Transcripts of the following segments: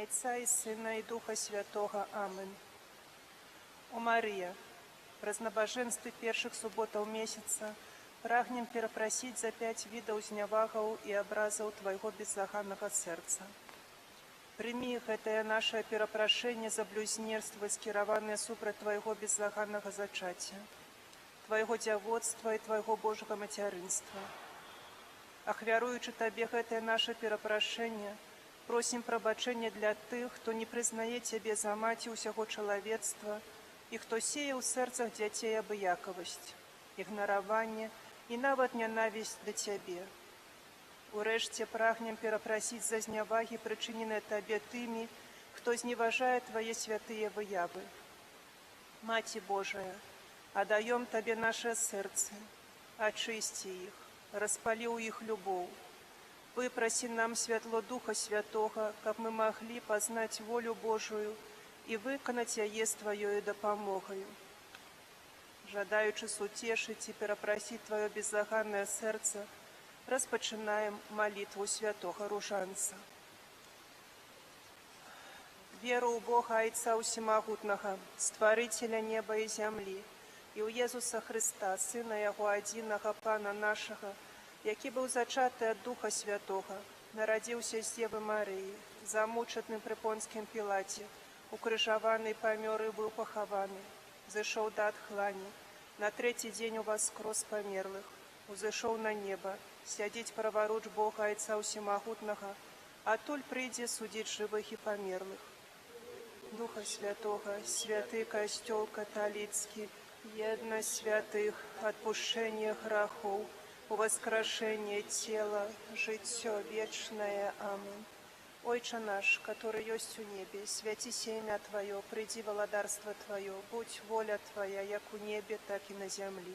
Отца и Сына и Духа Святого. Аминь. О Мария, празнабажэнствы першых суботаў месяца прагнем перапрасіць за 5 відаў знявагаў і абразаў Твайго беззаганнага сэрца. Прымі гэтае нашае перапрашэнне за блюзнерства, скіраванае супраць Твайго беззаганнага зачацця, Твайго дзявоцтва і Твайго Божага мацярынства. Ахвяруючы Табе гэтае наше перапрашэнне, просім прабачэння для тых, хто не прызнае Цябе за маці ўсяго чалавецтва і хто сее ў сэрцах дзяцей абыякавасць, ігнараванне і нават нянавісць да Цябе. Урэшце прагнем перапрасіць за знявагі, прычыненыя Табе тымі, хто зневажае Твае святыя выявы. Маці Божая, адаём Табе наsze сэрцы, ачысці іх, распалі ў іх любоў. Выпрасі нам святло Духа Святога, каб мы маглі пазнаць волю Божую і выканаць яе з Тваёю дапамогаю. Жадаючы суцешыць і перапрасіць Тваё беззаганнае сэрца, распачынаем малітву святога Ружанца. Веру ў Бога Айца Усімагутнага, Стварыцеля неба і зямлі, і ў Езуса Хрыста, Сына Яго адзінага, Пана нашага, які быў зачаты ад Духа Святога, нарадзіўся з Дзевы Марыі, замучаным пры Понскім Пілаце, укрыжаваны, памёр і быў пахаваны, зышоў да адхлані, на 3-й дзень уваскрос памерлых, узышоў на неба, сядзіць праваруч Бога Айца Усімагутнага, адтуль прыйдзе судзіць жывых і памерлых. Духа Святога, святы касцёл каталіцкі, еднасць святых, адпушчэнне грахоў, уваскрашэнне цела, жыццё вечнае. Аминь. Ойче наш, который ёсць у небе, свяціся імя Твоё, прыйдзі валадарства Твоё, будь воля Твоя, як у небе, так і на зямлі.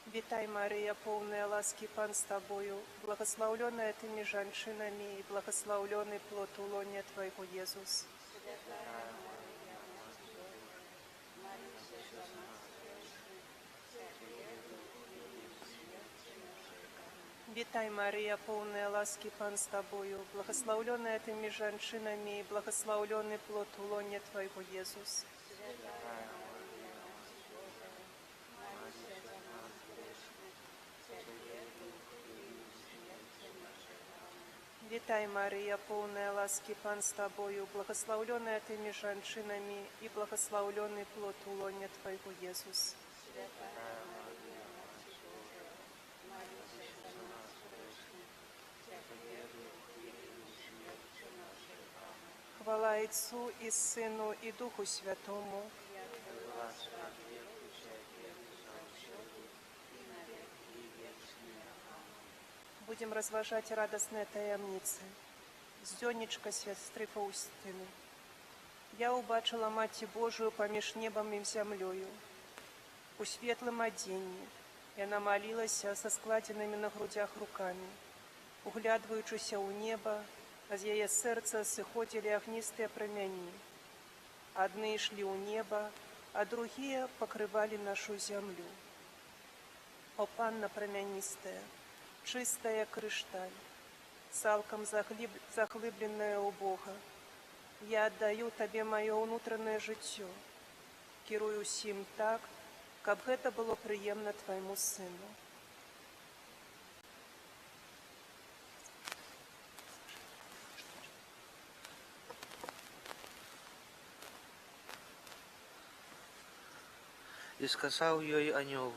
Вітай, Марія, поўная ласкі, Пан з Табою, благословленная Тымі жанчынамі і благословлены плод у лоне Твайго, Езус. Вітай, Марія, поўная ласкі, Пан з Табою, благословленная Тымі жанчынамі і благословлены плод у лоне Твайго, Езус. Вітай, Марія, поўная ласкі, Пан з Табою, благословленная Тымі жанчынамі і благословлены плод у лоне Твайго, Езус. Хвала Отцу і Сину і Духу Святому. Будем разважаць радасныя таямніцы. З дзённічка сястры Фаўсціны. Я ўбачыла Маці Божую паміж небам і зямлёю. У светлым адзенні яна малілася са складзенымі на грудзях рукамі. Углядваючыся ў неба, а з яе сэрца сыходзілі агністыя прамяні. Адны ішлі ў неба, а другія пакрывалі нашу зямлю. О, Панна прамяністая, чыстая крышталь, цалкам заглыбленая ў Бога, я аддаю Табе маё ўнутранае жыццё, кірую ўсім так, каб гэта было прыемна Твайму Сыну. І сказаў ёй анёл: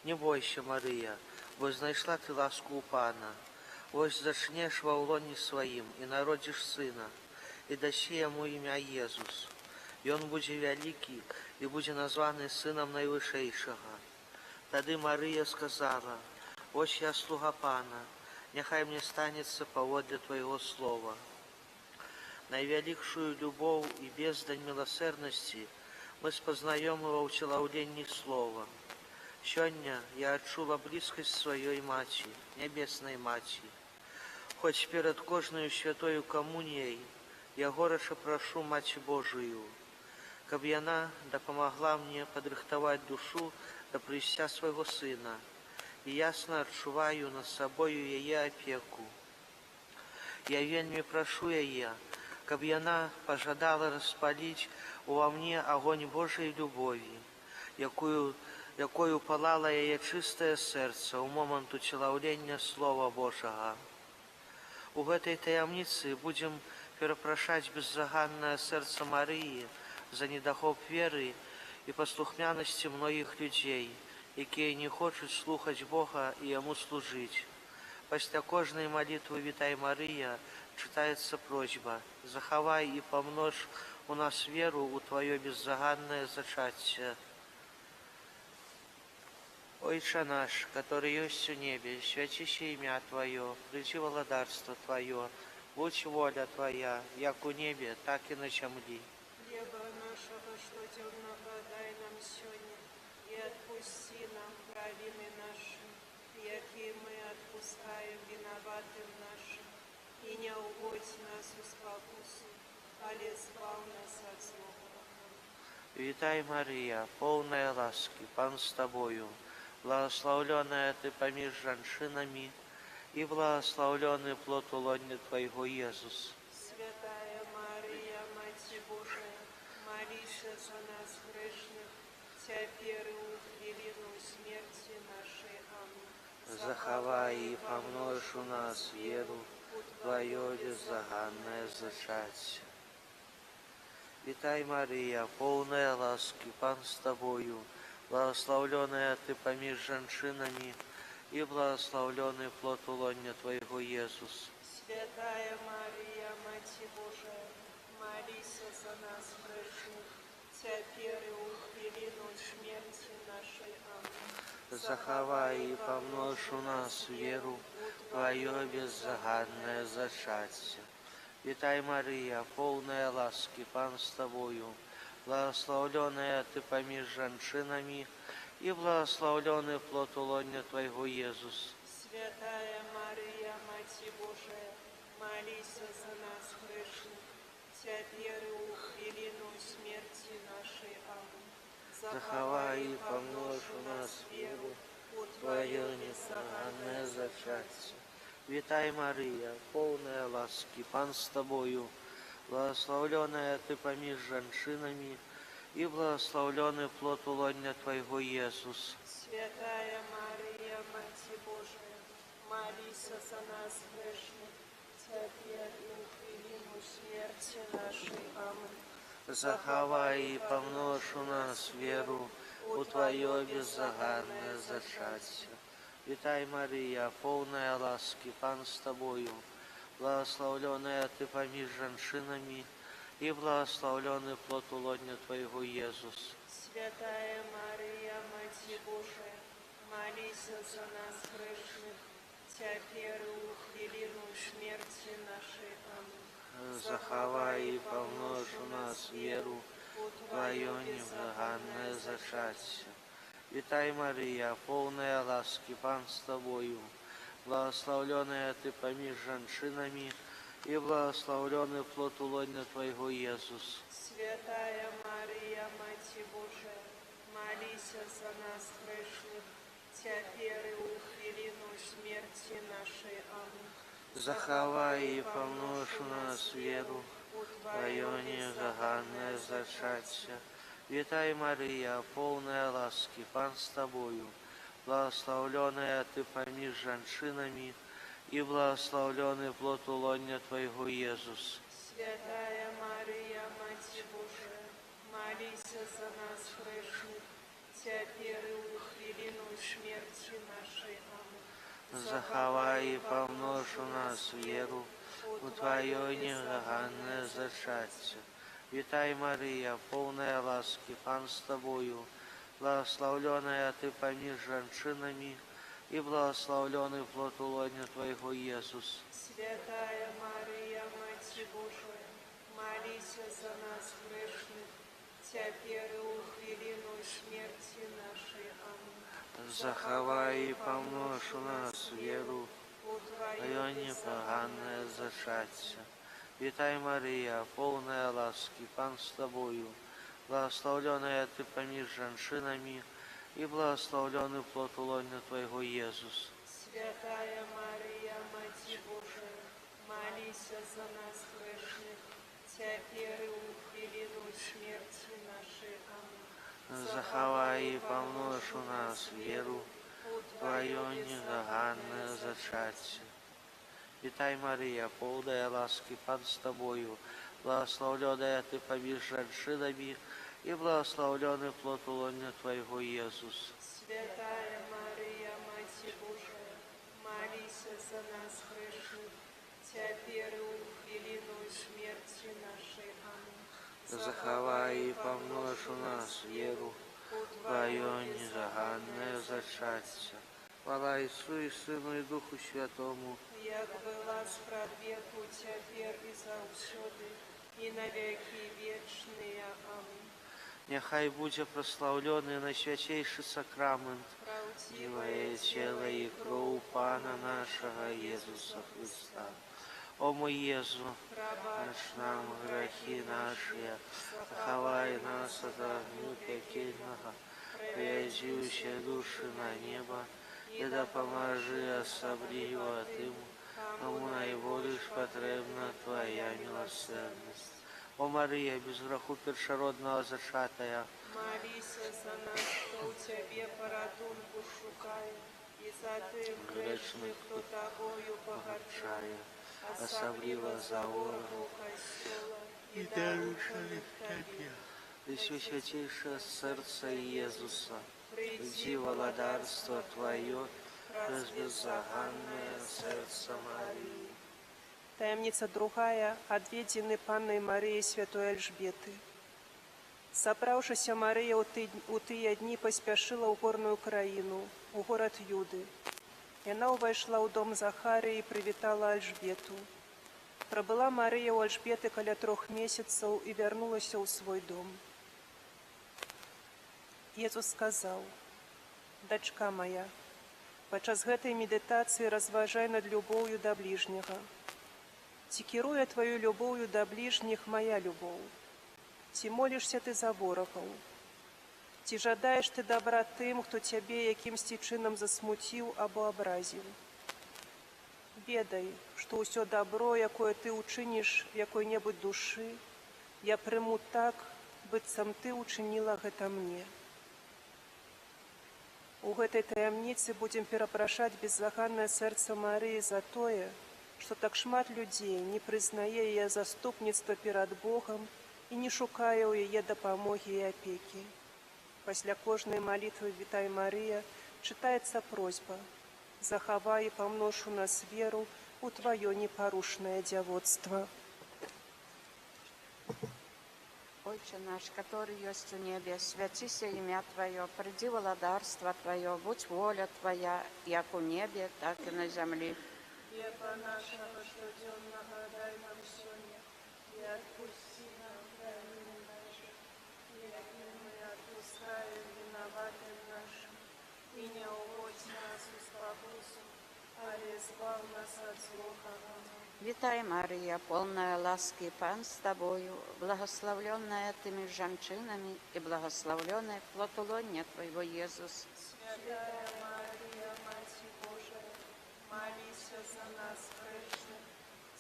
«Не бойся, Марыя, бо знайшла ты ласку у Пана. Вось зачнеш ва ўлоне сваім і народзіш сына, і дасі яму імя Езус. Ён будзе вялікі і будзе названы сынам Найвышэйшага». Тады Марыя сказала: «Вось я слуга Пана, няхай мне станецца паводле Твайго слова». Найвялікшую любоў і бездань міласэрнасці мы спазнаём ва ўцелаўленні слова. Сёння я адчула блізкасць сваёй маці, нябеснай маці. Хоць перад кожнаю святою камуніяй Я горячо прошу Маці Божию, каб яна дапамагла мне падрыхтаваць душу да прыйсця свайго сына, і ясна адчуваю над сабою яе апеку. Я вельмі прашу яе, каб яна пажадала распаліць ува мне агонь Божай любові, якою палала яе чыстае сэрца ў момант уцелаўлення Слова Божага. У гэтай таямніцы будзем перапрашаць беззаганнае сэрца Марыі за недахоп веры і паслухмянасці многіх людзей, якія не хочуць слухаць Бога і Яму служыць. Пасля кожнай малітвы «Вітай, Марыя» чытаецца просьба: «Захавай і памнож у нас веру ў Твоё беззаганнае зачацце». Ойче наш, который есть в небе, святися имя Твое, приди владарство Твое, будь воля Твоя, як у небе, так и на земле. Хлеба нашего, что дневного, дай нам сегодня, и отпусти нам провины наши, яки мы отпускаем виноватым нашим, и не угодь нас в спокусу, але избав нас от злого. Витай, Мария, полная ласки, Пан с Тобою, благословленная Ты поміж женщинами, и благословленный плод улонья Твоего, Иисус. Святая Мария, Мать Божия, молись за нас грешных, теперь и в хвилину смерти нашей. Аминь. Захавай и помножь у нас веру в Твое беззаганное зачатие. Витай, Мария, полная ласки, Пан с Тобою, благословленная Ты поміж женщинами, и благословленный плод улонья Твоего, Иисус. Святая Мария, Мать Божия, молись за нас грешных, теперь и в хвилину смерти нашей. Аминь. Захавай и помножь у нас веру в Твое беззаганное зачатие. Витай, Мария, полная ласки, Пан с Тобою, благословленная Ты поміж женщинами, и благословленный плод улонья Твоего, Иисус. Святая Мария, Мать Божия, молись за нас грешных, теперь и в хвилину смерти нашей. Аминь. Захавай и помножь у нас веру в Твое беззаганное зачатие. Витай, Мария, полная ласки, Пан с Тобою, благословленная Ты поміж женщинами, и благословленный плод улонья Твоего, Иисус. Святая Мария, Мать Божия, молись за нас грешных, теперь и в хвилину смерти нашей. Аминь. Захавай и помножь у нас веру в Твое беззаганное зачатие. Витай, Мария, полная ласки, Пан с Тобою, благословленная Ты поміж женщинами, и благословленный плод улонья Твоего, Иисус. Святая Мария, Мать Божия, молись за нас грешных, теперь и в хвилину смерти нашей. Аминь. Захавай и помножь у нас веру в Твое беззаганное зачатие. Витай, Мария, полная ласки, Пан с Тобою, благословленная Ты поміж женщинами, и благословленный плод улонья Твоего, Иисус. Святая Мария, Мать Божия, молись за нас грешных, теперь и в хвилину смерти нашей. Аминь. Захавай и помножь у нас веру в Твое беззаганное зачатие. Витай, Мария, полная ласки, Пан с Тобою, благословленная Ты поміж женщинами, и благословленный плод улонья Твоего, Иисус. Святая Мария, Мать Божия, молись за нас грешных, теперь и в хвилину смерти нашей. Аминь. Захавай и помножь у нас веру в Твое беззаганное зачатие. Витай, Мария, полная ласки, Пан с Тобою, благословленная Ты поміж женщинами, и благословленный плод улонья Твоего, Иисус. Святая Мария, Мать Божия, молись за нас грешных, теперь и в хвилину смерти нашей. Аминь. Захавай и помножь у нас веру в Твое непоганное зачатие. Витай, Мария, полная ласки, Пан с тобою, благословленная ты поміж женщинами, и благословленный плод лона Твоего, Иисус. Святая Мария, Мать Божия, молись за нас грешных, теперь и в хвилину смерти нашей. Аминь. Заховай и помножь у нас веру, Твое недоганное зачатие. Витай, Мария, полная ласки, Пан с тобою, благословленная ты поміж женщинами, и благословленный плод лона Твоего, Иисус. Святая Мария, Мать Божия, молись за нас грешных, теперь и в хвилину смерти нашей. Аминь. Заховай и помножь у нас веру, Твое незаганное зачатие. Хвала Ісу і Сину і Духу Святому, як была с веку, теперь и заусюды, и на веки вечные. Аминь. нехай буде прославлений найсвятейший сакрамент, Правдивое Твоє тіло і кров Пана нашого Єсуса Христа. О мой Єзу, прощ нам грехи наші, заховай нас от огню пекельного, приведи все души на небо, и да поможи особливо тим, кому найбільш потрібна Твоя милосердність. О Марія, без греху першородного зачатая, молись за нас, кто у Тебе поратунку шукає, и за тих грешних, хто Тобою погарчає, особливо за ворогу Христола, и дарушених Тебе. Пресвятейшее сердце Иисуса, приди володарство Твое, без беззаганное сердце Марии. Таємниця другая, отведены Панной Марией святой Альжбеты. Собравшися Мария у тыя дні поспешила у горную краину, у город Юды. И она увайшла у дом Захарии и привітала Альжбету. Пробыла Мария у Альжбеты каля 3 месяцев и вернулась у свой дом. Иисус сказал: «Дочка моя, падчас гэтай медитации разважай над любов'ю до ближнего. Ці кіруе твою любов'ю до ближних моя любовь? Ці молишься ты за ворогов? Ці жадаешь ты добра тым, хто цябе якімсьці чынам засмуціў або абразіў? Ведай, што ўсё добро, якое ты учыніш якой-небудзь душы, я прыму так, быццам ты учыніла гэта мне». У гэтай таямніцы будзем перапрашаць беззаганнае сэрца Марыі за тое, што так шмат людзей не прызнае яе заступніцтва перад Богам і не шукае ў яе дапамогі і апекі. Пасля кожнай малітвы «Вітай, Марыя» чытаецца просьба: «Захавай і памнож у нас веру у Твоё непарушнае дзявоцтва». Отче наш, который есть в небе, святися имя Твое, приди владарство Твое, будь воля Твоя, як у небе, так и на земле. Хлеба нашего ежедневного дай нам сегодня, и отпусти нам вины наши, як и мы отпускаем виноватым нашим, и не уводь нас в искушение, але избав нас от злого. Аминь. Витай, Мария, полная ласки, Пан с Тобою, благословленная Ты между женщинами, и благословленный плод лона Твоего, Иисус. Святая Мария, Мать Божия, молись за нас грешных,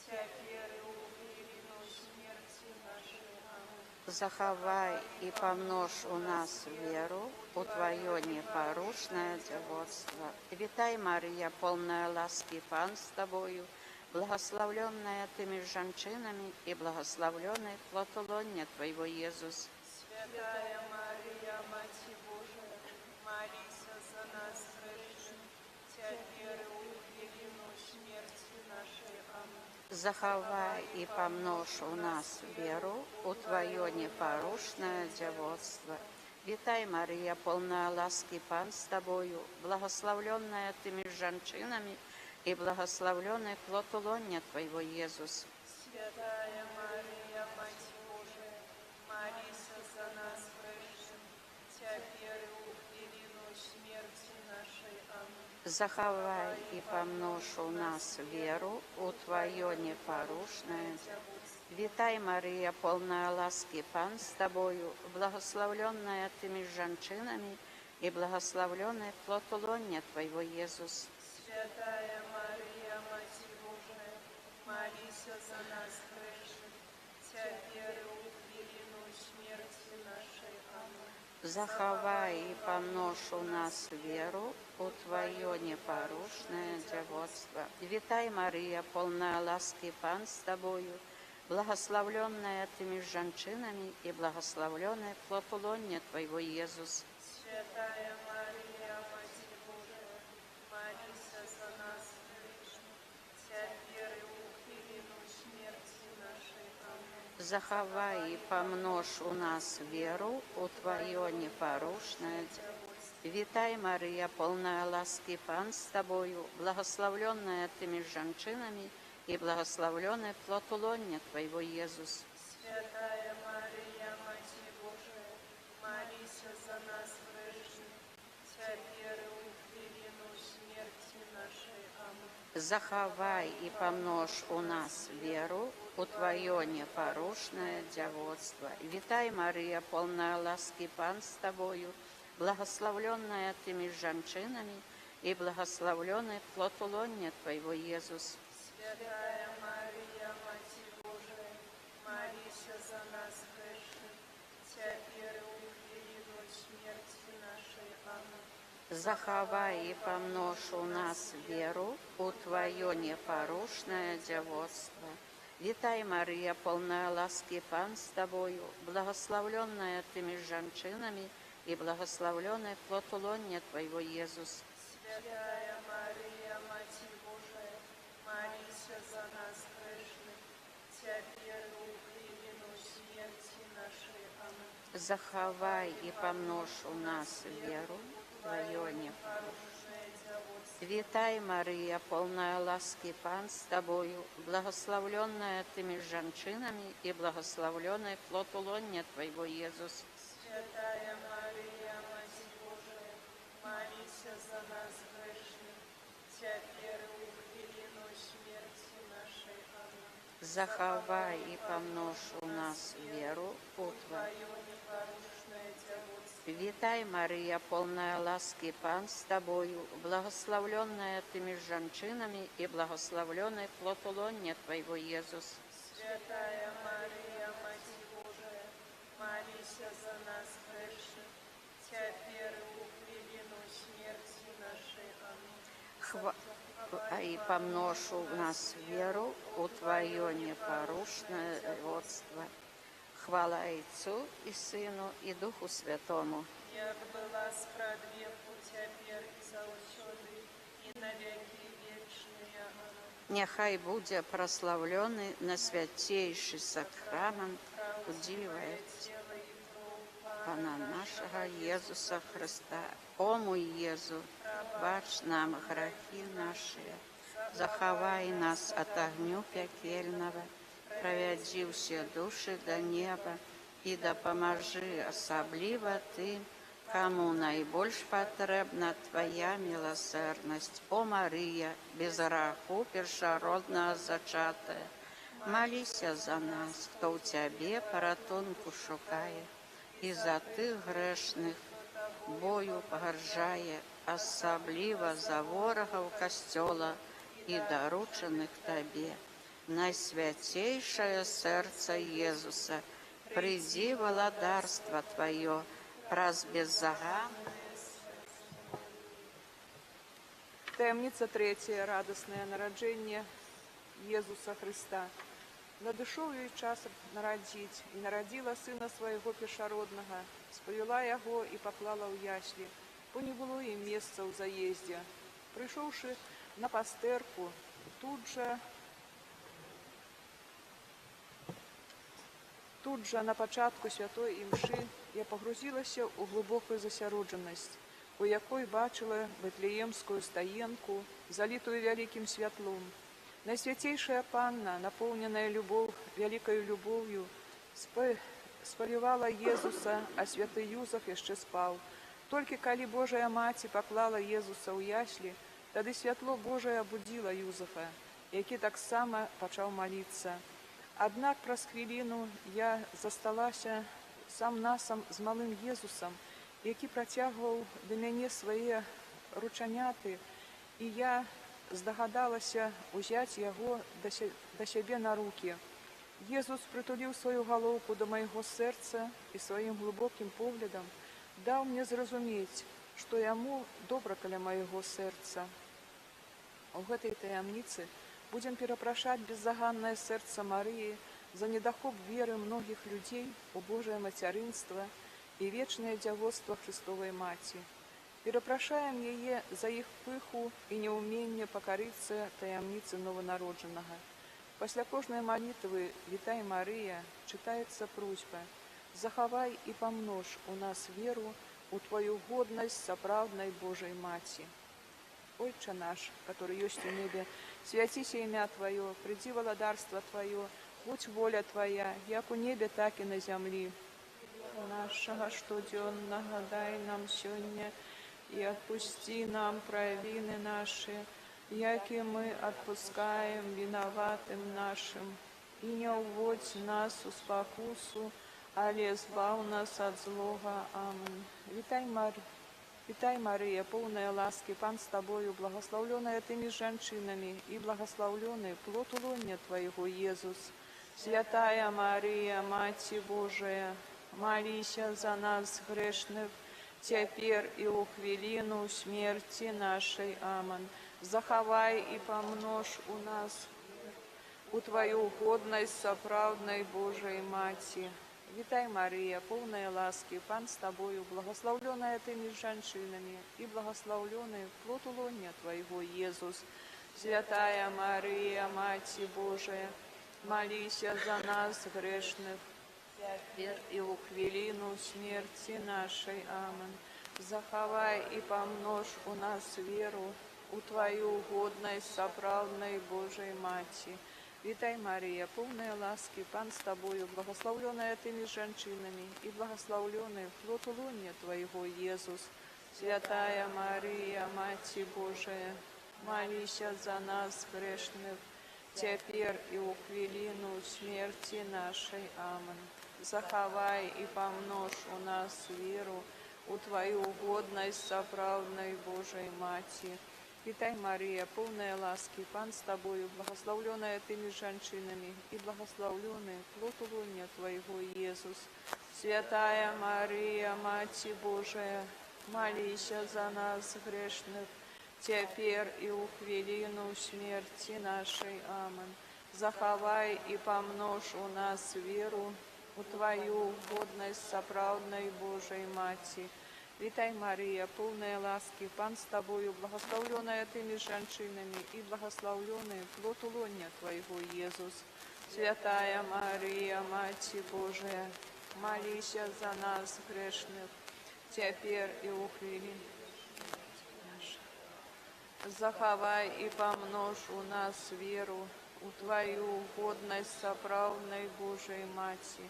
теперь и в хвилину смерти нашей. Аминь. Заховай и помножь у нас веру, у Твое непорушное девотство. Витай, Мария, полная ласки, Пан с Тобою, благословленная Ты между женщинами, и благословленный плод лона Твоего, Иисус. Святая Мария, Мать Божия, молись за нас грешных, теперь и в хвилину смерти нашей. Аминь. Заховай и помножь у нас веру, у Твое непорушное девотство. Витай, Мария, полная ласки, Пан с Тобою, благословленная Ты между женщинами, и благословленный плод лона Твоего, Иисус. Святая Мария, Мать Божия, молись за нас грешных, теперь и в хвилину смерти нашей. Аминь. Заховай и помножь у нас веру, у Твое непорушное. Вітай, Марія, повна ласки, Пан з тобою, благословленная ты между женщинами, и благословленный плод лона Твоего, Иисус. Святая Мария, Мать Божия, молись за нас грешных, теперь и в хвилину смерти нашей. Аминь. Заховай и помножь у нас веру, у Твое непорушное девотство. Витай, Мария, полная ласки, Пан с Тобою, благословленная ты между женщинами, и благословленный плод лона Твоего, Иисус. Святая Мария, Мать Божия, молись за нас грешных, теперь и в хвилину смерти нашей. Аминь. Заховай и помножь у нас веру, у Твое непорушное девотство. Витай, Мария, полная ласки, Пан с Тобою, благословленная ты между женщинами, и благословленный плод лона Твоего, Иисус. Святая Мария, Мать Божия, молись за нас грешных, теперь и в хвилину смерти нашей. Аминь. Заховай и помножь у нас веру, у Твое непорушное девотство. Витай, Мария, полная ласки, Пан с Тобою, благословленная ты между женщинами, и благословленный плод лона Твоего, Иисус. Святая Мария, Мать Божия, молись за нас грешных, теперь и в хвилину смерти нашей. Аминь. Заховай и помножь у нас веру, у Твое непорушное девотство. Витай, Мария, полная ласки, Пан с Тобою, благословленная ты между женщинами, и благословленный плод лона Твоего, Иисус. Святая Мария, Мать Божия, молись за нас грешных, теперь и в хвилину смерти нашей. Аминь. Заховай и помножь у нас веру, Твое непорушное. Витай, Мария, полная ласки, Пан с Тобою, благословленная ты между женщинами, и благословленный плод лона Твоего, Иисус. Святая Мария, Мать Божия, молись за нас грешных, теперь и в хвилину смерти нашей. Аминь. Заховай и помножь у нас веру, у Твое. Твое непорушное девотство. Витай, Мария, полная ласки, Пан с Тобою, благословленная ты между женщинами, и благословленный плод лона Твоего, Иисус. Святая Мария, Мать Божия, молись за нас грешных, теперь и в хвилину смерти нашей. Аминь. И помножь у нас веру, у Твое непорушное водство. Хвала Отцу и Сыну и Духу Святому. Як была справедливу теперь и завсёды, и на веки вечные. Аминь. Нехай буде прославлений на святейший сакрамент, удивляє Тело и кровь Пана нашого Єсуса Христа. О мой Єзу, бач нам грехи наші, заховай нас от огню пекельного, проведи все души до неба, и допоможи особливо Ты, кому наибольш потребна Твоя милосердность. О Мария, без греху першородного зачатая, молися за нас, хто у Тебе порятунку шукає, і за тих грешних бою погоржає, особливо за ворогов костела и дорученных Тебе. Найсвятейшее сердце Иисуса, приди владарство Твое, праз беззаганное. Таємниця третя. Радісне народження Єсуса Христа. Надышоў ёй час нарадзіць, і нарадзіла сына свайго першароднага, спавяла яго і паклала ў яслі, бо не было ім месца ў заездзе. Прыйшоўшы на пастэрку, тут жа на пачатку святой імшы я пагрузілася ў глыбокую засяроджанасць, у якой бачыла Бэтлеемскую стаенку, залітую вялікім святлом. Найсвятейшая Панна, наполненная великою любов'ю, спалівала Єзуса, а святий Юзаф яшчэ спаў. Толькі калі Божая Маці паклала Єзуса ў яслі, тады святло Божае абудзіла Юзафа, які таксама пачаў маліцца. Аднак праз хвіліну я засталася сам-насам з малым Езусам, які працягваў да мяне свае ручаняты, і я здагадалася ўзяць яго да сябе на рукі. Езус прытуліў сваю галоўку да майго сэрца і сваім глыбокім поглядам даў мне зразумець, што яму добра каля майго сэрца. У гэтай таямніцы будзем перапрашаць беззаганнае сэрца Марыі за недахоп веры многіх людзей у Божае мацярынства і вечнае дзявоцтва Христовай Маці. Перапрашаем яе за іх пыху і неўменне пакарыцца таямніцы нованароджанага. Пасля кожнай малітвы «Вітай, Марыя» чытаецца просьба: «Захавай і памнож у нас веру у Твою годнасць сапраўднай Божай Маці». Отче наш, который есть у небе, святися имя Твое, приди владарство Твое, будь воля Твоя, як у небе, так и на земли. Нашего штоденного дай нам сегодня, и отпусти нам провины наши, яки мы отпускаем виноватым нашим, и не уводь нас в спокусу, але избав нас от злого. Аминь. Вітай, Марія, повная ласки, Пан с Тобою, благословленная Тыми женщинами, и благословленный плод лоня Твоего, Иисус. Святая Мария, Мать Божия, молися за нас, грешных, теперь и у хвилину смерти нашей. Аминь. Заховай и помножь у нас у Твою угодность соправдной Божией Мати. Вітай, Марія, повная ласки, Пан с Тобою, благословленная Тыми женщинами, и благословленный плод лоня Твоего, Иисус. Святая Мария, Мать Божия, молися за нас, грешных, теперь и у хвилину смерти нашей. Аминь. Заховай и помножь у нас веру у Твою угодность соправдной Божией Мати. Вітай, Марія, повная ласки, Пан с Тобою, благословленная Тыми женщинами, и благословленный плод лоня Твоего, Иисус. Святая Мария, Мать Божия, молися за нас, грешных, теперь и у хвилину смерти нашей. Аминь. Заховай и помножь у нас веру у Твою угодность соправдной Божией Мати. Вітай, Марія, повная ласки, Пан с Тобою, благословленная Тыми женщинами, и благословленный плод лоня Твоего, Иисус. Святая Мария, Мать Божия, молися за нас, грешных, теперь и у хвилину смерти нашей. Аминь. Заховай и помножь у нас веру у Твою угодность соправдной Божией Мати. Вітай, Марія, повная ласки, Пан с Тобою, благословленная Тыми женщинами, и благословленный плод лоня Твоего, Иисус. Святая Мария, Мать Божия, молися за нас, грешных, теперь и у хвилин. Заховай и помножь у нас веру у Твою угодность соправдной Божией Мати.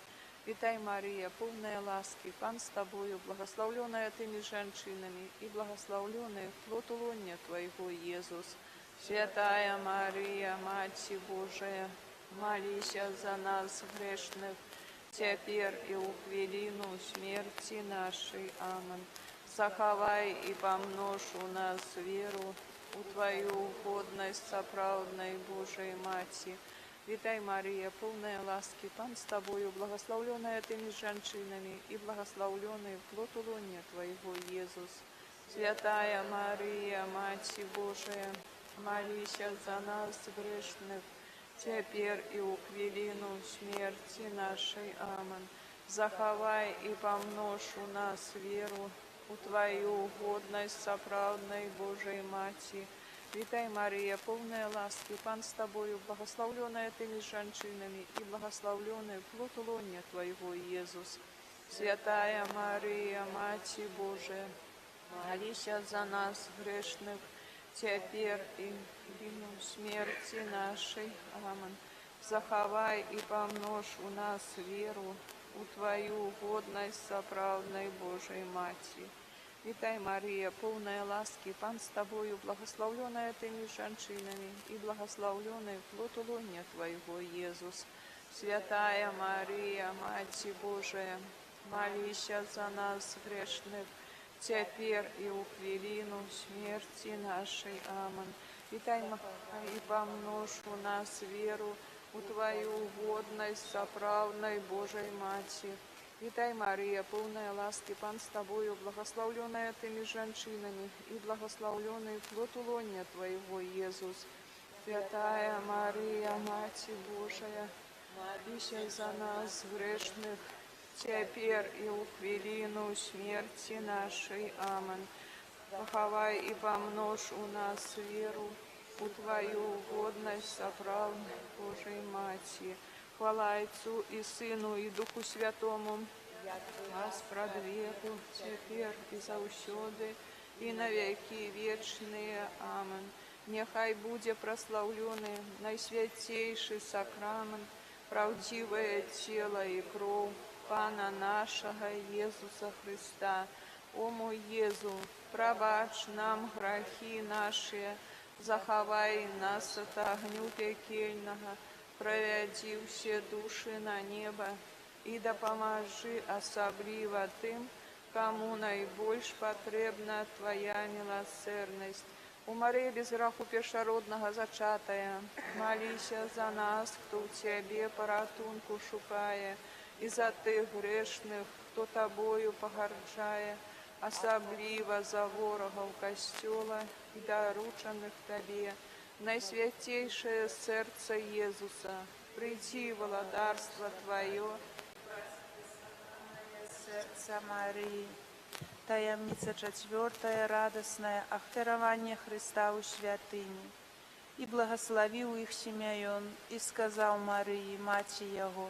Вітай, Марія, повная ласки, Пан с Тобою, благословленная Тыми женщинами, и благословленный плод лоня Твоего, Иисус. Святая Мария, Мать Божия, молися за нас, грешных, теперь и у хвилину смерти нашей. Аминь. Заховай и помножь у нас веру у Твою угодность соправдной Божией Мати. Вітай, Марія, повная ласки, Пан с Тобою, благословленная Тыми женщинами, и благословленный плод лоня Твоего, Иисус. Святая Мария, Мать Божия, молися за нас, грешных, теперь и у хвилину смерти нашей. Аминь. Заховай и помножь у нас веру у Твою угодность соправдной Божией Мати. Вітай, Марія, повная ласки, Пан с Тобою, благословленная Тыми женщинами, и благословленный плод лоня Твоего, Иисус. Святая Мария, Мать Божия, молися за нас, грешных, теперь и в хвилину смерти нашей. Аминь. Заховай и помножь у нас веру у Твою угодность соправдной Божией Мати. Вітай, Марія, повная ласки, Пан с Тобою, благословленная Тыми женщинами, и благословленный плод лоня Твоего, Иисус. Святая Мария, Мать Божия, молися за нас грешных, теперь и у хвилину смерти нашей. Аминь. Витай, и помножь у нас веру, у Твою угодность соправдной Божией Матерь. Витай, Мария, полная ласки, Пан с Тобою, благословленная Ты между женщинами, и благословленный плод лона Твоего, Иисус. Святая Мария, Мать Божия, молися за нас грешных, теперь и у хвилину смерти нашей. Аминь. Поховай и помножь у нас веру, у Твою угодность соправдной Божией Матери. Хвала Отцу и Сыну и Духу Святому, нас продвеку, теперь и заусёды, и навеки вечные. Аминь. Нехай буде прославленный наисвятейший сакрамент, правдивое тело и кровь Пана нашего Иисуса Христа. О мой Езу, пробачь нам грехи наши, заховай нас от огню пекельного, проведи все души на небо, и допоможи особливо тем, кому наибольш потребна Твоя милосердность. У Марии без греху першородного зачатая, молися за нас, кто в Тебе порятунку шукає, и за тих грешных, кто Тобою погорджає, особливо за ворогов костела и дорученных Тебе, наисвятейшее сердце Иисуса, приди владарство Твое, Сердца Марии. Таямница четвертая, радостная, ахтерование Христа у святыни. И благословил их Симеон, и сказал Марии, Мати Его,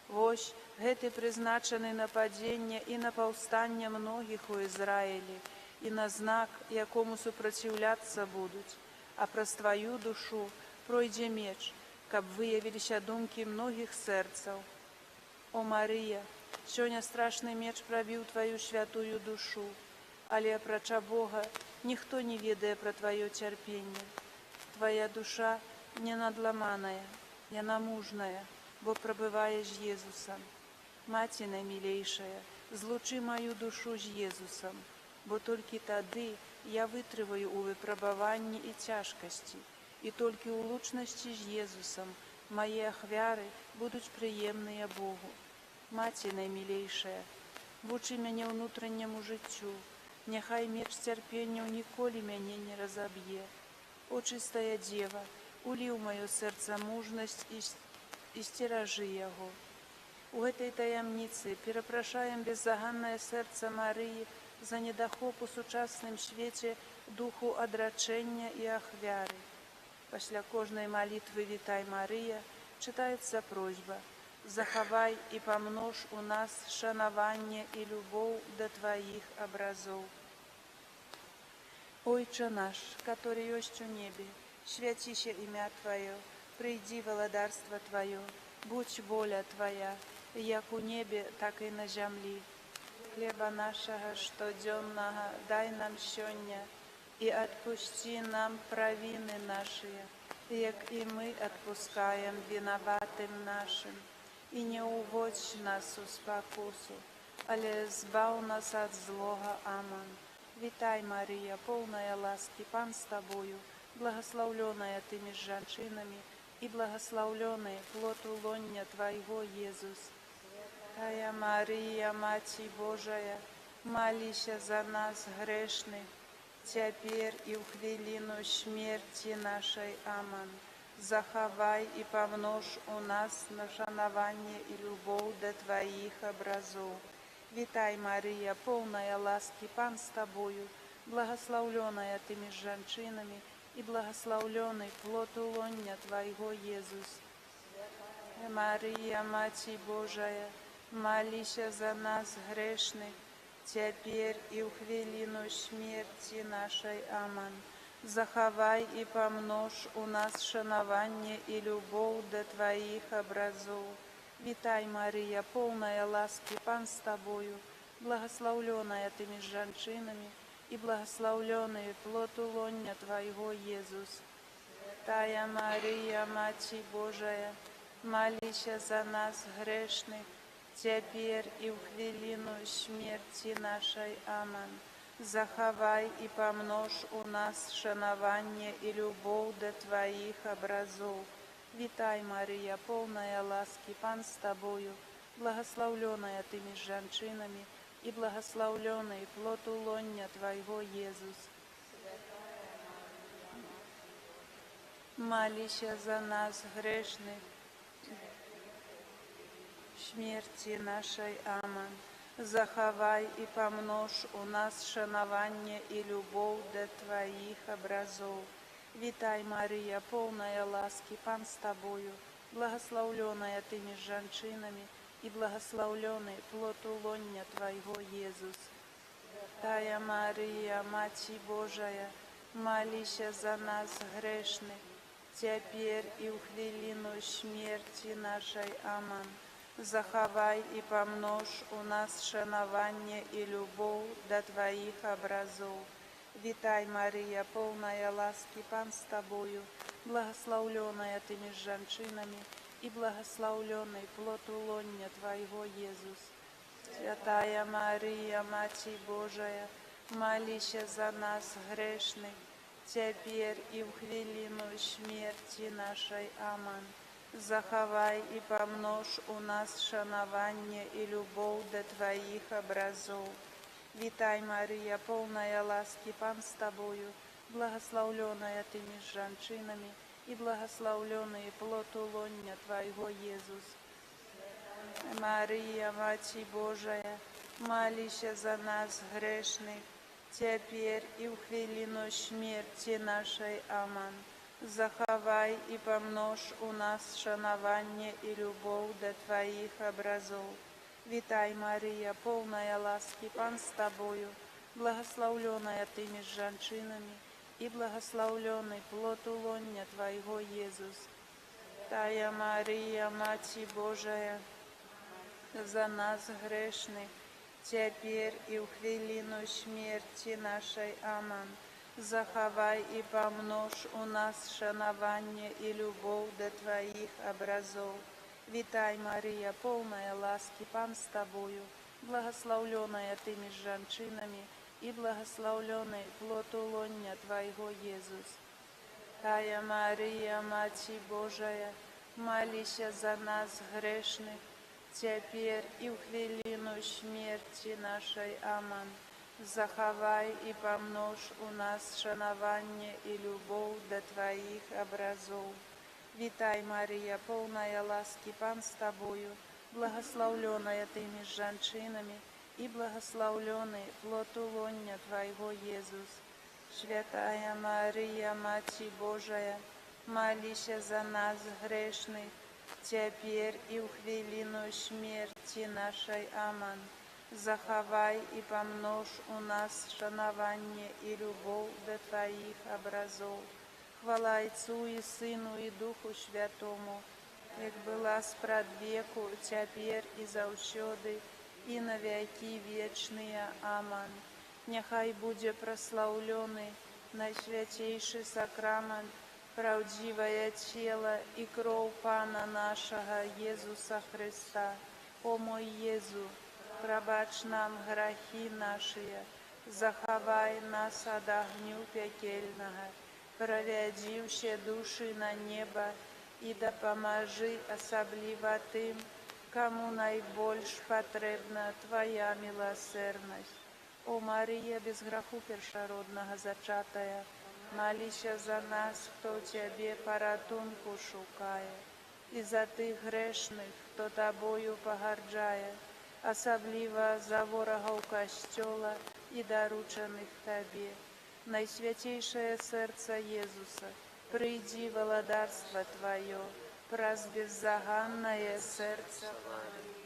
«Вось, гэты призначений на падение и на повстання многих у Израиле, и на знак, якому супротивляться будут, а праз Твою душу пройде меч, каб выявилися думки многих сердцев. О Мария, сёння страшный меч пробил Твою святую душу, але апрача Бога ніхто не ведае про Твое терпение. Твоя душа не надламаная, яна мужная, бо пробываешь Иисусом. Маці наймилейшая, злучи мою душу з Єзусом, бо тільки тоді я витриваю у випробуванні і тяжкості, і тільки у лучності з Єзусом мої ахвяри будуть приємні Богу. Маті наймилейшая, вучи мяне внутрішньому життю, нехай меч терпіння ніколи мяне не розоб'є. О чистая Дева, улив моє серце мужність і стережи його. У этой таямницы перепрошаем беззаганное сердце Марии за недохоп у сучасным свете духу одрачения и ахвяры. Після кожной молитвы «Витай, Мария» читается просьба «Заховай и помножь у нас шанование и любовь до Твоих образов». Ойче наш, который есть у небе, святися имя Твое, приди владарство Твое, будь воля Твоя, як у небе, так и на земле. Хлеба нашего штоденного дай нам сёння, и отпусти нам провины наши, як и мы отпускаем виноватым нашим. И не уводь нас у спокусу, але збав нас от злого. Аминь. Витай, Мария, полная ласки, Пан с Тобою, благословленная Ты между женщинами, и благословленный плод лона Твоего, Иисус. Святая Мария, Мать Божия, молися за нас грешных, теперь и в хвилину смерти нашей. Аминь. Заховай и помножь у нас на шанование и любовь до Твоих образов. Витай, Мария, полная ласки, Пан с Тобою, благословленная Ты между женщинами, и благословленный плод лона Твоего, Иисус. Мария, Мать Божия, молися за нас грешных, теперь и в хвилину смерти нашей. Аминь. Заховай и помножь у нас шанование и любовь до Твоих образов. Витай, Мария, полная ласки, Пан с Тобою, благословленная Ты между женщинами, и благословленный плод лона Твоего, Иисус. Святая Мария, Мать Божия, Маліся за нас грешных, цяпер і ў хвіліну смерці нашай. Аман. Захавай і памнож у нас шанаванне і любоў да Тваіх абразоў. Вітай, Марыя, полная ласки, Пан з Табою, благословленная Ты між жанчынамі, і благословленный плод улоння Твайго, Езус. Маліся за нас грешных, смерці нашай. Аман. Захавай і памнож у нас шанаванне і любоў да Тваіх абразоў. Вітай, Марыя, полная ласки, Пан з Табою, благословленная Ты між жанчынамі, і благословленный плод улоння Твайго, Езус. Тая Марія, Маці Божая, маліся за нас грешных, цяпер і ў хвіліну смерці нашай. Аман. Захавай і памнож у нас шанаванне і любоў да Тваіх абразоў. Вітай, Марія, полная ласки, Пан з Табою, благословленная Ты між жанчынамі, і благословленный плод улоння Твайго, Езус. Святая Марія, Маці Божая, маліся за нас грешных, цяпер і ў хвіліну смерці нашай. Аман. Захавай і памнож у нас шанаванне і любоў да Тваіх абразоў. Вітай, Марія, полная ласки, Пан з Табою, благословленная Ты між жанчынамі, і благословленный плод улоння Твайго, Езус. Марія, Маці Божая, маліся за нас грешных, цяпер і ў хвіліну смерці нашай. Аман. Захавай і памнож у нас шанаванне і любоў да Тваіх абразоў. Вітай, Марія, полная ласки, Пан з Табою, благословленная Ты між жанчынамі, і благословленный плод улоння Твайго, Езус. Тая Марія, Маці Божая, за нас грешных, цяпер і ў хвіліну смерці нашай. Аман. Захавай і памнож у нас шанаванне і любоў да Тваіх абразоў. Вітай, Марія, полная ласки, Пан з Табою, благословленная Ты між жанчынамі, і благословленный плод улоння Твайго, Езус. Тая Марія, Маці Божая, маліся за нас грешных, цяпер і ў хвіліну смерці нашай. Аман. Захавай і памнож у нас шанаванне і любоў да Тваіх абразоў. Вітай, Марія, полная ласки, Пан з Табою, благословленная Ты між жанчынамі, і благословленный плод улоння Твайго, Езус. Святая Марія, Маці Божая, маліся за нас грешных, цяпер і ў хвіліну смерці нашай. Аман. Захавай і памнож у нас шанаванне і любоў да Тваіх абразоў. Хвала Отцу і Сыну і Духу Святому, як была спрадвеку, цяпер і заўсёды, і на вякі вечныя. Аман. Няхай будзе праслаўлёны найсвяцейшы сакрамент, праўдзівае цела і кроў Пана нашага Езуса Хрыста. О мой Езу, прабач нам грахі нашыя, захавай нас ад агню пякельнага, правядзі ўсе душы на неба і дапамажы асабліва тым, каму найбольш патрэбна Твая міласэрнасць. О Марія, без граху першароднага зачатая, маліся за нас, хто Цябе паратунку шукае, і за тых грэшных, хто Табою пагарджае, асабліва за ворагаў Касцёла і даручаных Табе. Найсвяцейшае сэрца Езуса, прыйдзі валадарства Тваё, праз беззаганнае сэрца Марыі.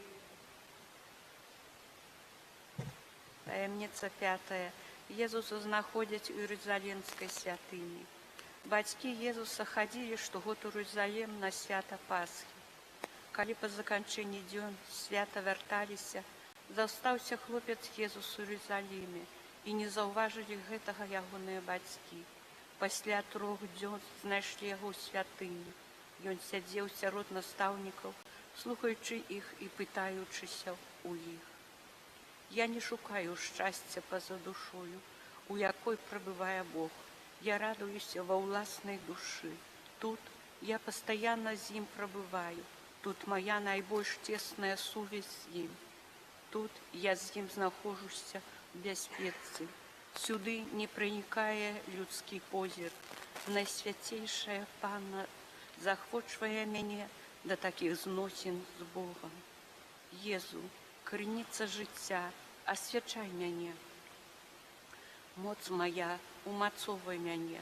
Таемница 5. Езуса знаходзяць у Іерусалімскай святыні. Бацькі Езуса хадзілі штогод у Іерусалім на свята Пасхі. Калі па заканчэнні дзён свята вярталіся, застаўся хлопец Езус у Іерусаліме, і не заўважылі гэтага ягоныя бацькі. Пасля 3 дзён знайшлі яго ў святыні. Ён сядзеў сярод настаўнікаў, слухаючы іх і пытаючыся ў іх. Я не шукаю шчасця па-за душою, у якой прабывае Бог. Я радуюся ва ўласнай душы. Тут я пастаянна з ім прабываю. Тут моя найбольш цесная сувязь з ім. Тут я з ім знаходжуся ў бяспецы. Сюды не пранікае людскі позірк. Найсвяцейшая Панна захвочвае мяне да такіх зносін з Богам. Езу, крыніца жыцця, асвячай мяне. Моц моя, умацовай мяне.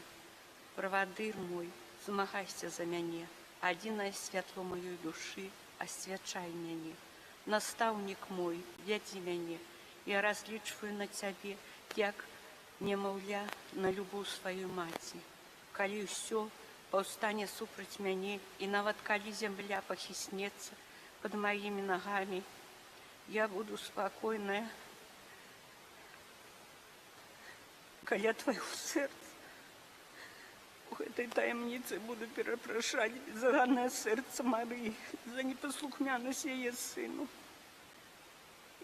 Правадыр мой, змагайся за мяне. Адзінае святло маёй душы, асвячай мяне. Настаўнік мой, вядзі мяне. Я разлічваю на цябе, як немаўля на любоў сваёй маці. Калі ўсё паўстане супраць мяне, і нават калі зямля пахіснецца пад маімі нагамі, я буду спакойная каля твайго сэрца. У гэтай таямніцы буду перапрашаць безаганнае сэрца Марыі за непаслухмянасць яе сыну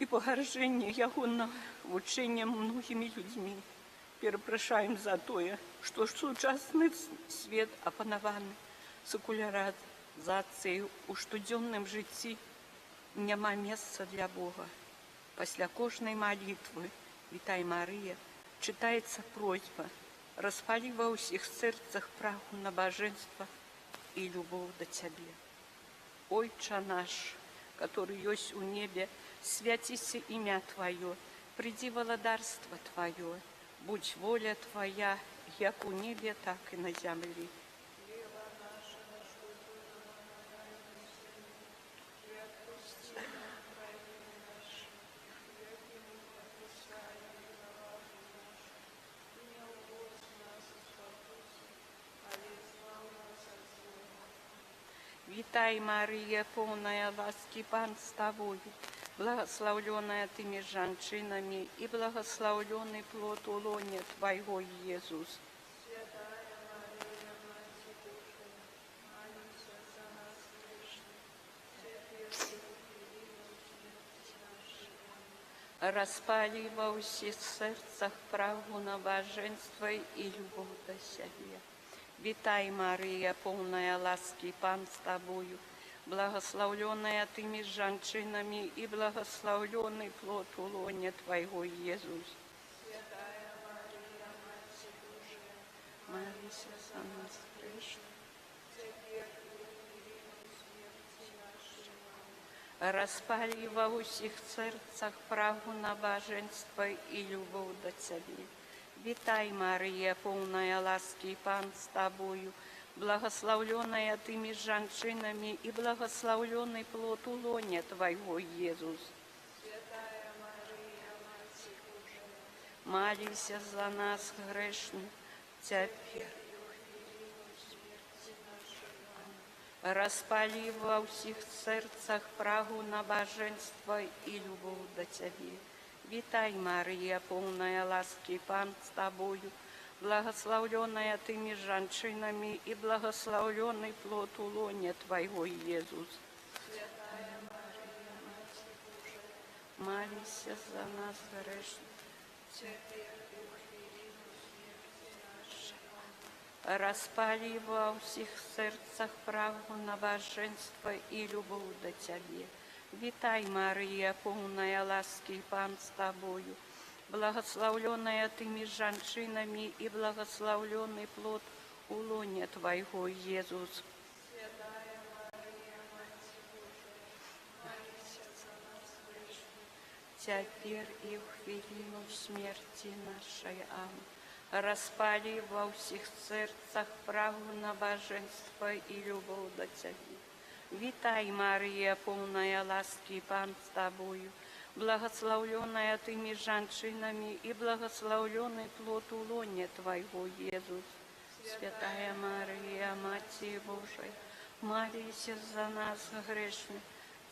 і пагаршэнне ягонага вучэння многімі людзьмі. Перапрашаем за тое, што сучасны свет апанаваны секулярызацыяй у штодзённым жыцці няма месца для Бога. Пасля кожнай малітвы «Вітай, Марыя» чытаецца просьба: распалі ва ўсіх сэрцах прагу набажэнства і любоў да цябе. Ойча наш, который ёсць у небе, свяціся імя Тваё, прыйдзі валадарства Тваё, будь воля Твоя, як у небе, так і на зямлі. Вітай, Марія, поўная ласкі, Пан з Табою, благословленная Тымі жанчынамі і благословленный плод у лоне Твайго, Иисус. Распалі ва ўсіх сэрцах прагу набажэнства і любоў да сябе. Вітай, Марія, поўная ласкі, Пан з Табою, благословленная Тымі жанчынамі і благословленный плод у лоне Твайго, Иисус. Молися за нас грешных. Распалі ва ўсіх сэрцах прагу набажэнства і любоў да Цябе. Вітай, Марія, поўная ласкі, Пан з Табою, благословленная Тымі жанчынамі і благословленный плод у лоне Твайго, Иисус. Малися за нас грешных, цяпер. Распалі ва ўсіх сэрцах прагу набажэнства і любоў да Цябе. Вітай, Марія, поўная ласкі, Пан з Табою, благословленная Тымі жанчынамі і благословленный плод у лоне Твайго, Иисус. Малися за нас грешных, цяпер і ў хвіліну смерці нашай. Распалі ва ўсіх сэрцах прагу набажэнства і любоў да Цябе. Вітай, Марія, поўная ласкі, Пан з Табою, благословленная Тымі жанчынамі і благословленный плод у лоне Твайго, Иисус. Цяпер і ў хвіліну смерці нашай. Амін. Распалі ва ўсіх сэрцах прагу набажэнства і любоў да Цябе. Вітай, Марія, поўная ласкі, Пан з Табою, благословленная Тымі жанчынамі і благословленный плод у лоне Твайго, Иисус. Святая Марія, Маці Божая, маліся за нас грешных,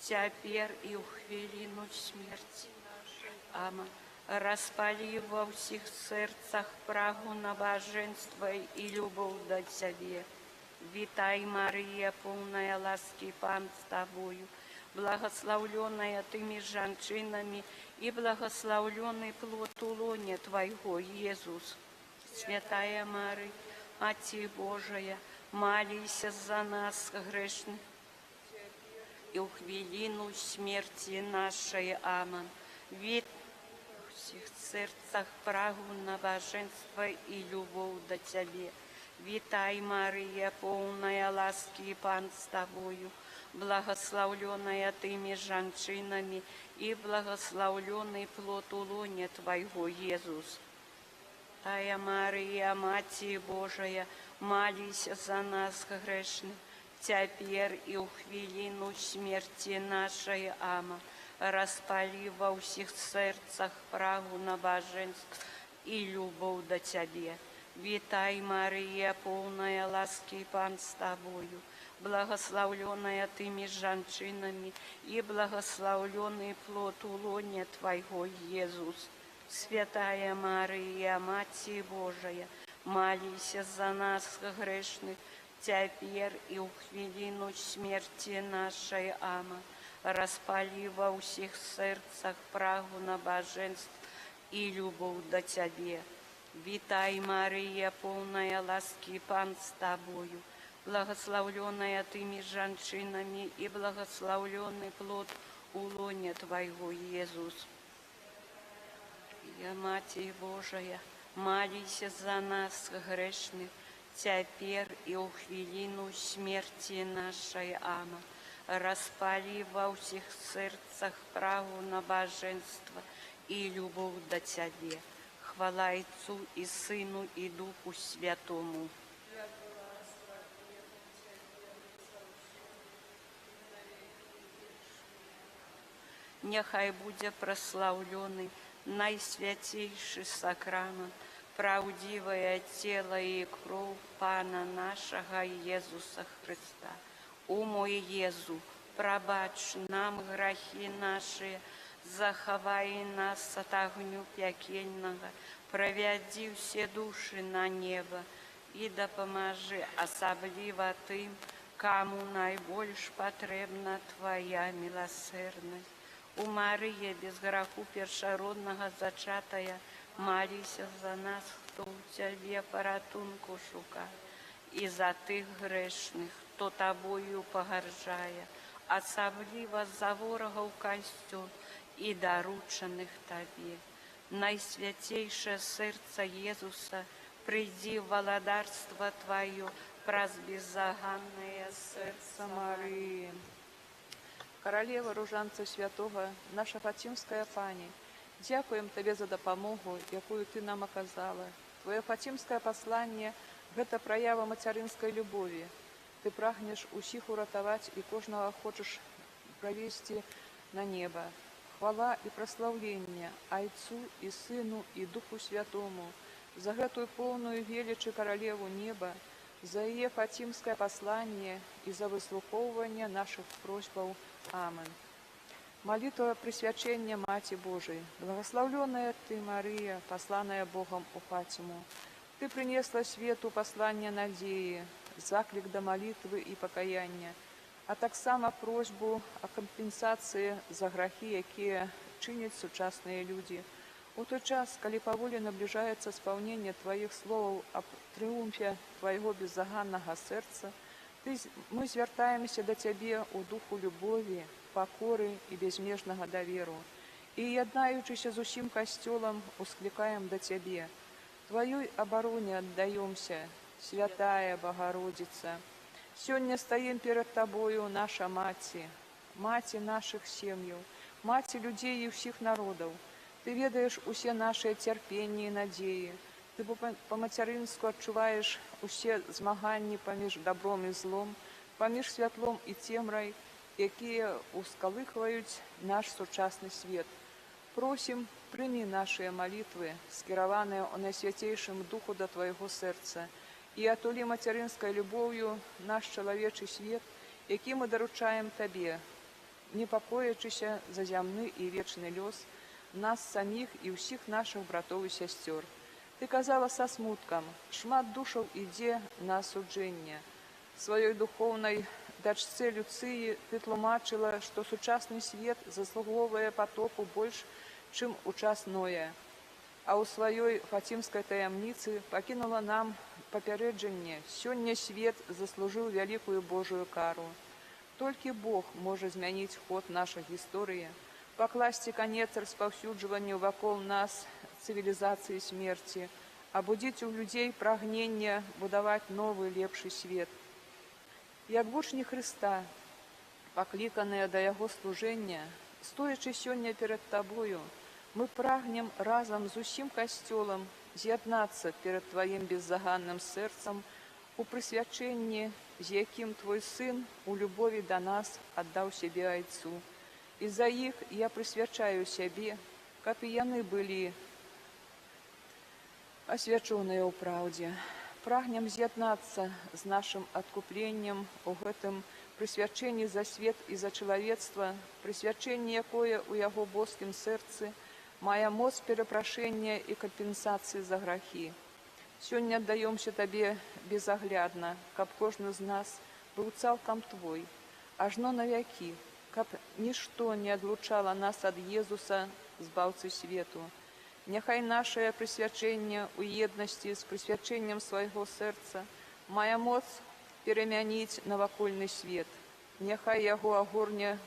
цяпер і ў хвіліну смерці нашай. Амін. Распалі ва ўсіх сэрцах прагу набажэнства і любоў да Цябе. Витай, Мария, полная ласки, Пан с тобою, благословленная ты между женщинами, и благословленный плод лона Твоего, Иисус. Святая Мария, Матерь Божия, молись за нас грешных, и в хвилину смерти нашей. Аминь. Ведь в всех сердцах прагу на блаженство и любовь до Тебе. Витай, Мария, полная ласки, Пан с Тобою, благословленная Ты между женщинами, и благословленный плод лона Твоего, Иисус. Святая Мария, Матерь Божия, молись за нас грешных, теперь и в хвилину смерти нашей. Аминь. Распали во всех сердцах прагу на блаженство и любовь до Тебе. Витай, Мария, полная ласки, Пан с Тобою, благословленная Ты между женщинами, и благословленный плод лона Твоего, Иисус. Святая Мария, Матерь Божия, молись за нас грешных, теперь и в хвилину смерти нашей. Аминь. Распали во всех сердцах прагу на блаженство и любовь до Тебе. Витай, Мария, полная ласки, Пан с Тобою, благословленная Ты между женщинами, и благословленный плод лона Твоего, Иисус. Я, Матерь Божия, молись за нас грешных, теперь и в хвилину смерти нашей. Аминь. Распали во всех сердцах прагу на блаженство и любовь до Тебе. Хвала Отцу и Сыну и Духу Святому. Нехай буде прославленный найсвятейший сакрамент, правдивое тело и кровь Пана нашего Иисуса Христа. О мой Иисус, пробач нам грехи наши, заховай нас от огню пекельного, проведи все души на небо и допоможи особливо тем, кому наибольш потребна Твоя милосердность. У Марии без греху першородного зачатая, молись за нас, хто у Тебе порятунку шукає, і за тих грешних, хто Тобою погоржає, особливо за ворогов костюм і доручених Тобі. Найсвятейшее сердце Иисуса, приди в володарство Твое, праз беззаганное сердце Марии. Королева ружанця святого, наша Фатимская пані, дякуємо Тебе за допомогу, яку Ти нам оказала. Твоє Фатимское послання – гэта проява материнской любові. Ти прагнеш усіх уратовать і кожного хочеш провести на небо. Хвала і прославлення Отцу і Сыну і Духу Святому за гэтую полную величи королеву неба, за ее Фатимское послание и за выслуховывание наших просьбов. Аминь. Молитва пресвящения Мати Божией. Благословленная Ты, Мария, посланная Богом у Фатиму. Ты принесла свету послание надеи, заклик до молитвы и покаяния, а так само просьбу о компенсации за грехи, якія чинят сучасные люди. У той час, коли по воле наближается исполнение Твоих слов о триумфе Твоего беззаганного сердца, мы звертаемся до Тебе у духу любові, покоры и безмежного доверу. И, яднаючися з усім костелом, ускликаем до Тебе. Твоей обороне отдаемся, Святая Богородица. Сегодня стоим перед Тобою, наша Мати, Мати наших сем'яў, Мати людей и всех народов. Ты ведаешь усе наши терпения и надеи. Ты по-материнску адчуваеш усе змаганні паміж добром и злом, паміж святлом и темрой, якія ускалыхваюць наш сучасный свет. Просим, прими наши молитвы, скіраваныя о Найсвятейшым Духу до Твоего сердца, и отули материнской любовью наш человечий свет, який мы доручаем Тебе, не покоячися за зямны и вечный лёс нас самих и всех наших братов и сестер. Ты казала со смутком, шмат душаў ідзе на осуджение. Сваёй духовнай дачцэ Люцыі ты тлумачыла, што сучасны свет заслугоўвае патопу больш, чым у час Ноя. А ў сваёй фацімскай таямніцы пакінула нам папярэджанне: сёння свет заслужыў вялікую Божую кару. Толькі Бог можа змяніць ход нашай гісторыі, пакласці канец распаўсюджванню вакол нас цывілізацыі смерці, абудзіць у людзей прагненне будаваць новы лепшы свет. Як вучні Хрыста, пакліканыя да яго служэння, стоячы сёння перад табою, мы прагнем разам з усім касцёлам з'яднацца перад тваім беззаганным сэрцам у прысвячэнні, з якім твой сын у любові да нас аддаў сябе айцу. І за іх я прысвячаю сябе, каб і яны былі асвячоныя ў праўдзе. Прагнем з'яднацца з нашым адкупленнем у гэтым прысвячэнні за свет і за чалавецтва, прысвячэнне, якое ў яго боскім сэрцы мае моц перапрашэння і кампенсацыі за грахі. Сёння аддаёмся табе безаглядна, каб кожны з нас быў цалкам твой, ажно на вякі, каб нішто не адлучала нас ад Езуса, збаўцы свету. Няхай нашае прысвячэнне ў еднасці з прысвячэннем свайго сэрца мае моц перамяніць навакольны свет. Няхай яго агорне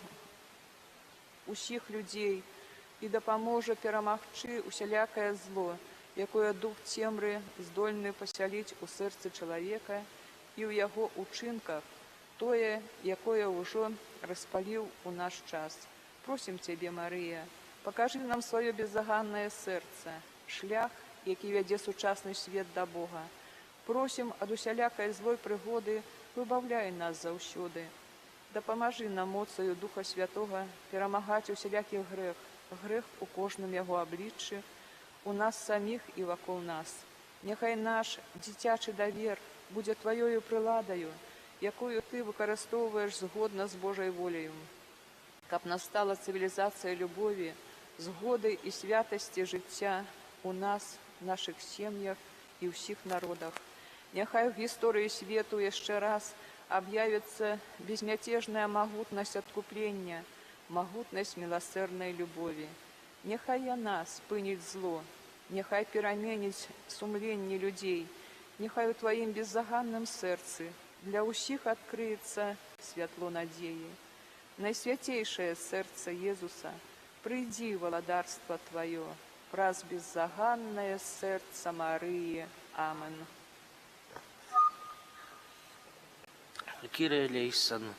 усіх людзей і дапаможа перамагчы усялякае зло, якое дух цемры здольны пасяліць у сэрцы чалавека і ў яго учынках тое, якое ўжо распаліў у наш час. Просім цябе, Марыя, пакажы нам сваё беззаганнае сэрца, шлях, які вядзе сучасны свет да Бога. Просім ад усялякай злой прыгоды, выбаўляй нас заўсёды. Дапамажы нам моцаю Духа Святога перамагаць усялякі грэх, грэх у кожным яго абліччы, у нас саміх і вакол нас. Няхай наш дзіцячы давер будзе тваёю прыладаю, якую ты выкарыстоўваеш згодна з Божай воляю. Каб настала цывілізацыя любові, згоды і святасці жыцця у нас, нашых сем'ях і ўсіх народах. Няхай у гісторыі свету яшчэ раз аб'явіцца безмятежная магутнасць адкуплення, магутнасць міласэрнай любові. Няхай яна спыніць зло, няхай пераменіць сумленні людзей, няхай у тваім беззаганным сэрцы для ўсіх адкрыецца святло надзеі. Найсвяцейшае сэрца Езуса, прыйдзі валадарства тваё, праз беззаганнае сэрца Марыі. Амен. Kyrie eleison,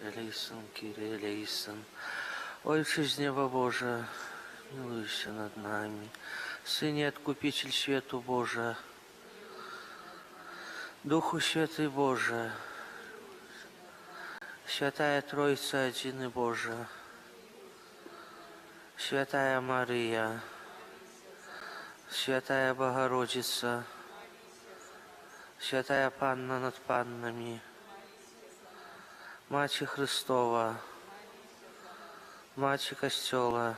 eleison, Kyrie eleison. Ойче з неба Боже, милуйся над нами. Сыне Откупитель свету Божия, Духу Святый Боже, Святая Троица Один и Божия, Святая Мария, Святая Богородица, Святая Панна над паннами, Мати Христова, Мати Костела,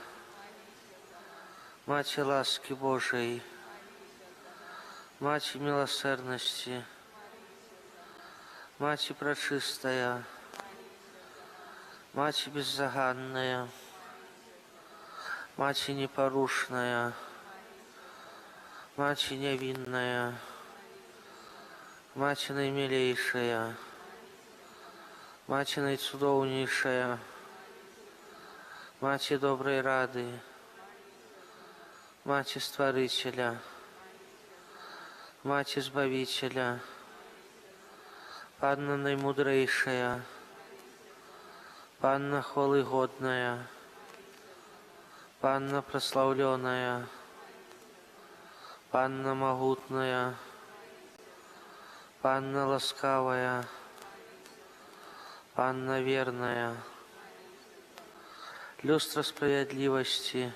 Мати ласки Божией, Мати милосердности, Мати пречистая, Мати беззаганная, Мати непорушная, Мати невинная, Мати наимилейшая, Мати наицудовнейшая, Мати доброй рады, Мати Створителя, Мати Избавителя, Панна наимудрейшая, Панна хвалы годная, Панна прославленная, Панна могутная, Панна ласкавая, Панна верная, люстра справедливости,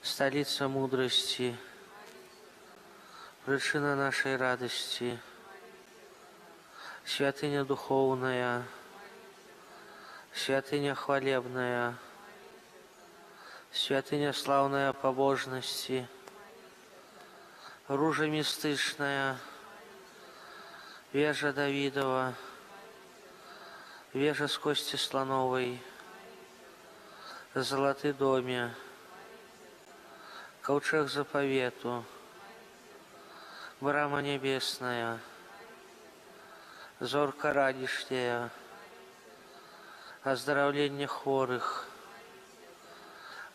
столица мудрости, причина нашей радости, святыня духовная, святыня хвалебная, святыня славная побожности, ружа мистычная, Вежа Давидова, вежа с кости слоновой, золоты доме, ковчег заповету, брама небесная, зорка радишняя, оздоровление хворых,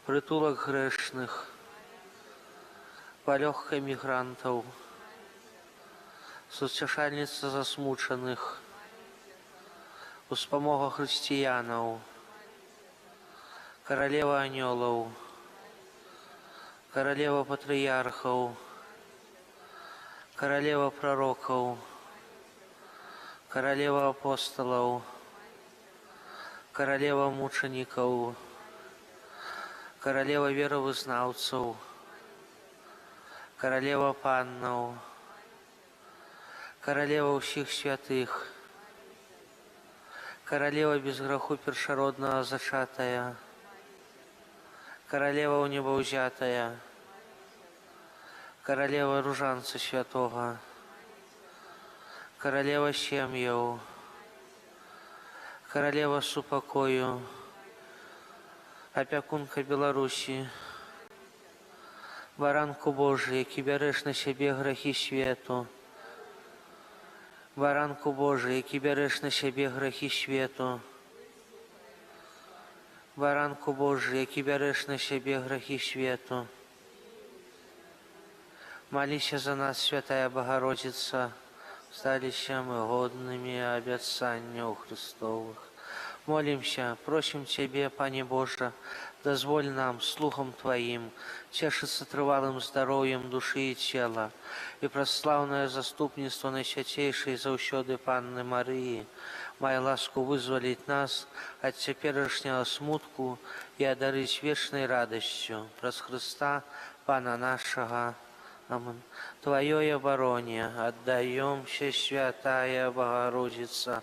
притулок грешных, полегка мигрантов, суцешальница засмучених, успомога християнов, королева анёлов, королева патриархов, королева пророков, королева апостолов, королева мучеников, королева веровызнавцев, королева паннов, королева всех святых, королева без греху першородного зачатая, королева у неба взятая, королева ружанца святого, королева семьев, королева супокою, опекунка Беларуси, баранку Божий, який береш на себе грехи світу, баранку Божий, який береш на себе грехи світу, баранку Божий, який береш на себе грехи світу. Молися за нас, Святая Богородица, сталися мы годными обетцанию Христовых. Молимся, просим Тебе, Пане Боже, дозволь нам, слухом Твоим, тешиться трывалым здоровьем души и тела, и прославное заступництво Наисвятейшей заўсёды Панны Марии, май ласку вызволить нас от теперешнего смутку и одарить вечной радостью праз Христа, Пана нашего. Амин. Твоей обороне отдаемся, Святая Богородица,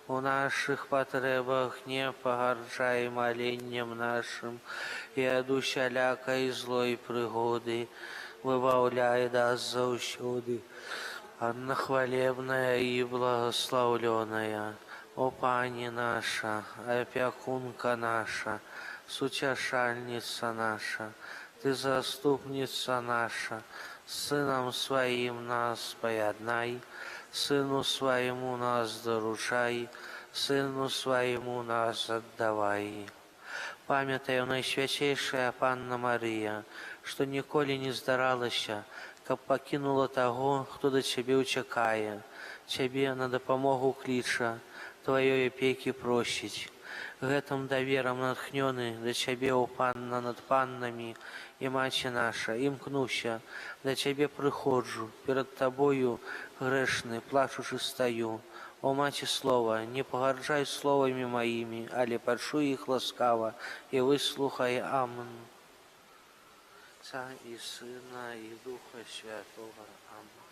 у наших потребах не погоржай молением нашим, и от усялякой злой пригоды выбавляй нас заусюды. Анна хвалебная и благословленная, о Пани наша, опекунка наша, сутешальница наша, Ты заступница наша, Сыном Своим нас поеднай, Сыну Своему нас доручай, Сыну Своему нас отдавай. Памятай, Наисвятейшая Панна Мария, что николи не здаралася, как покинула того, кто до Тебе учакае, Тебе на допомогу клича, Твоей опеки просить. Гэтым довером натхнёны до Тебе, о Панна над паннами, и Мати наша, імкнуся, до Тебе приходжу, перед Тобою грешный, плачучи стою. О Мати Слова, не погарджай словами моими, але почуй их ласкаво, и выслухай. Амин. Отца и Сына, и Духа Святого. Амин.